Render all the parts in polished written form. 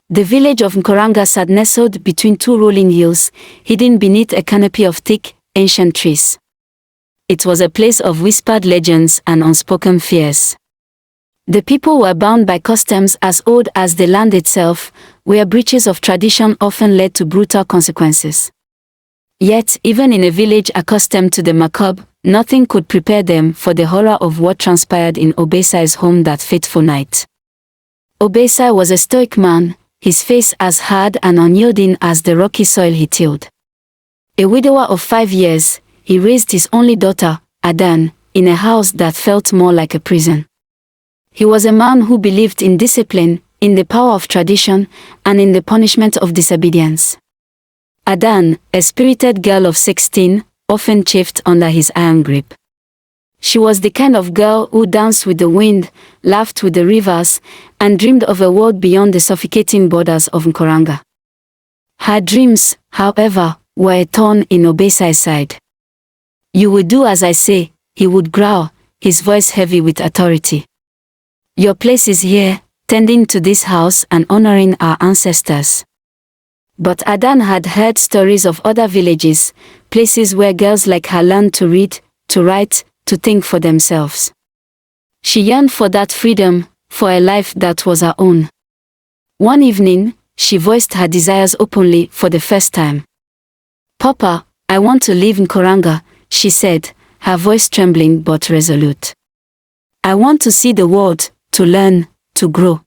The village of Nkoranga sat nestled between two rolling hills, hidden beneath a canopy of thick, ancient trees. It was a place of whispered legends and unspoken fears. The people were bound by customs as old as the land itself, where breaches of tradition often led to brutal consequences. Yet, even in a village accustomed to the macabre, nothing could prepare them for the horror of what transpired in Obasi's home that fateful night. Obasi was a stoic man, his face as hard and unyielding as the rocky soil he tilled. A widower of 5 years, he raised his only daughter, Adanne, in a house that felt more like a prison. He was a man who believed in discipline, in the power of tradition, and in the punishment of disobedience. Adanne, a spirited girl of 16, often chafed under his iron grip. She was the kind of girl who danced with the wind, laughed with the rivers, and dreamed of a world beyond the suffocating borders of Nkoranga. Her dreams, however, were a thorn in Obasi's side. "You will do as I say," he would growl, his voice heavy with authority. "Your place is here, tending to this house and honoring our ancestors." But Adanne had heard stories of other villages, places where girls like her learned to read, to write, to think for themselves. She yearned for that freedom, for a life that was her own. One evening, she voiced her desires openly for the first time. "Papa, I want to live in Nkoranga," she said, her voice trembling but resolute. "I want to see the world, to learn, to grow.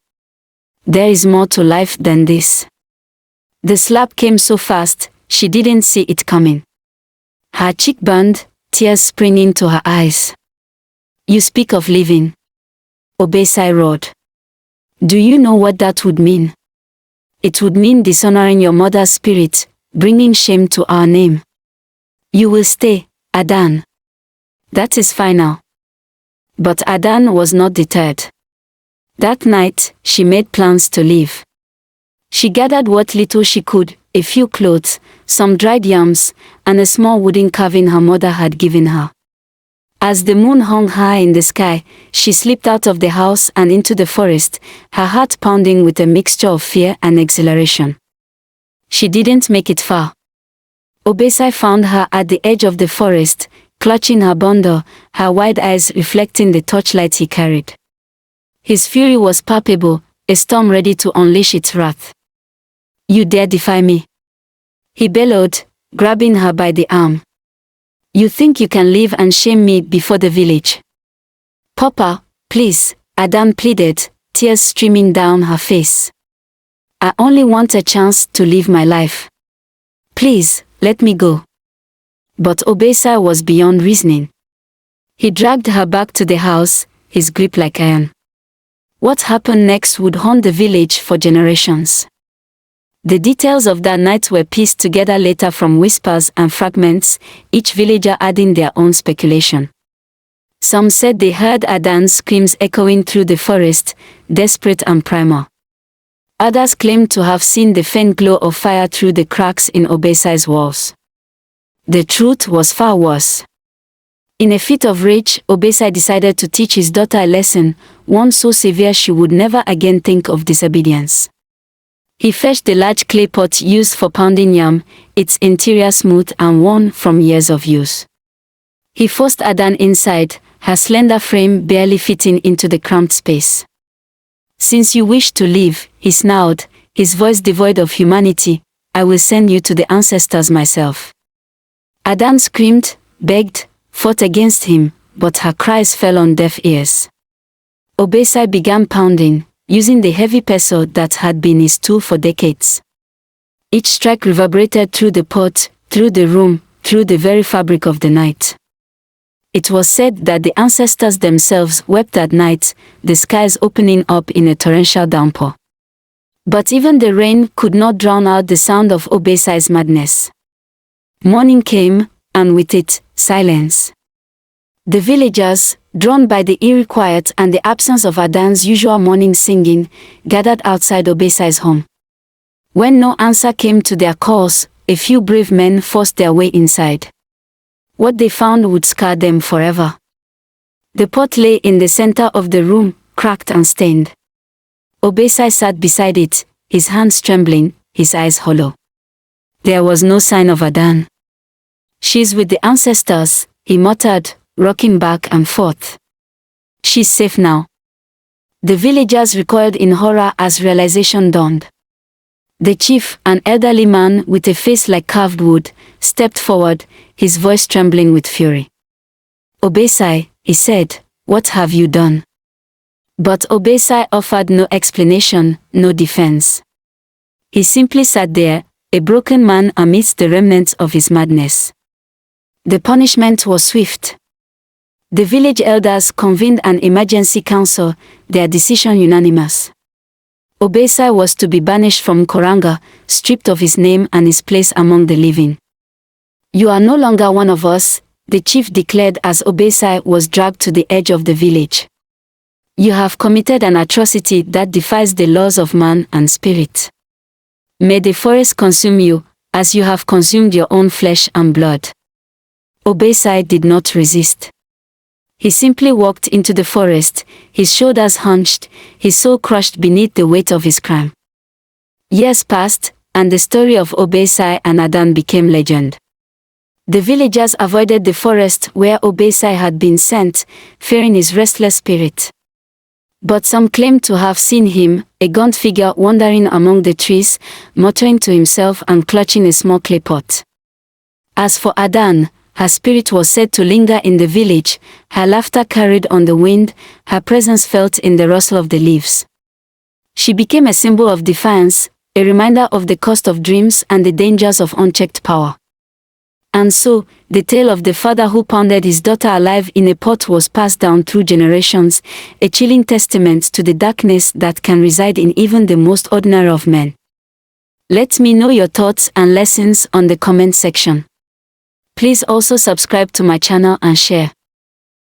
There is more to life than this." The slap came so fast, she didn't see it coming. Her cheek burned, tears springing to her eyes. "You speak of living," Obasi roared. "Do you know what that would mean? It would mean dishonoring your mother's spirit, bringing shame to our name. You will stay, Adanne. That is final." But Adanne was not deterred. That night, she made plans to leave. She gathered what little she could, a few clothes, some dried yams, and a small wooden carving her mother had given her. As the moon hung high in the sky, she slipped out of the house and into the forest, her heart pounding with a mixture of fear and exhilaration. She didn't make it far. Obasi found her at the edge of the forest, clutching her bundle, her wide eyes reflecting the torchlight he carried. His fury was palpable, a storm ready to unleash its wrath. "You dare defy me?" he bellowed, grabbing her by the arm. "You think you can live and shame me before the village?" "Papa, please," Adanne pleaded, tears streaming down her face. "I only want a chance to live my life. Please, let me go." But Obasi was beyond reasoning. He dragged her back to the house, his grip like iron. What happened next would haunt the village for generations. The details of that night were pieced together later from whispers and fragments, each villager adding their own speculation. Some said they heard Adanne's screams echoing through the forest, desperate and primal. Others claimed to have seen the faint glow of fire through the cracks in Obasi's walls. The truth was far worse. In a fit of rage, Obasi decided to teach his daughter a lesson, one so severe she would never again think of disobedience. He fetched the large clay pot used for pounding yam, its interior smooth and worn from years of use. He forced Adanne inside, her slender frame barely fitting into the cramped space. "Since you wish to live," he snarled, his voice devoid of humanity, "I will send you to the ancestors myself." Adanne screamed, begged, fought against him, but her cries fell on deaf ears. Obasi began pounding, using the heavy pestle that had been his tool for decades. Each strike reverberated through the pot, through the room, through the very fabric of the night. It was said that the ancestors themselves wept at night, the skies opening up in a torrential downpour. But even the rain could not drown out the sound of Obasi's madness. Morning came, and with it, silence. The villagers, drawn by the eerie quiet and the absence of Adanne's usual morning singing, gathered outside Obasi's home. When no answer came to their calls, a few brave men forced their way inside. What they found would scar them forever. The pot lay in the center of the room, cracked and stained. Obasi sat beside it, his hands trembling, his eyes hollow. There was no sign of Adanne. "She's with the ancestors," he muttered, rocking back and forth. "She's safe now." The villagers recoiled in horror as realization dawned. The chief, an elderly man with a face like carved wood, stepped forward, his voice trembling with fury. "Obasi," he said, "what have you done?" But Obasi offered no explanation, no defense. He simply sat there, a broken man amidst the remnants of his madness. The punishment was swift. The village elders convened an emergency council, their decision unanimous. Obasi was to be banished from Koranga, stripped of his name and his place among the living. "You are no longer one of us," the chief declared as Obasi was dragged to the edge of the village. "You have committed an atrocity that defies the laws of man and spirit. May the forest consume you, as you have consumed your own flesh and blood." Obasi did not resist. He simply walked into the forest, his shoulders hunched, his soul crushed beneath the weight of his crime. Years passed, and the story of Obasi and Adanne became legend. The villagers avoided the forest where Obasi had been sent, fearing his restless spirit. But some claimed to have seen him, a gaunt figure wandering among the trees, muttering to himself and clutching a small clay pot. As for Adanne, her spirit was said to linger in the village, her laughter carried on the wind, her presence felt in the rustle of the leaves. She became a symbol of defiance, a reminder of the cost of dreams and the dangers of unchecked power. And so, the tale of the father who pounded his daughter alive in a pot was passed down through generations, a chilling testament to the darkness that can reside in even the most ordinary of men. Let me know your thoughts and lessons on the comment section. Please also subscribe to my channel and share.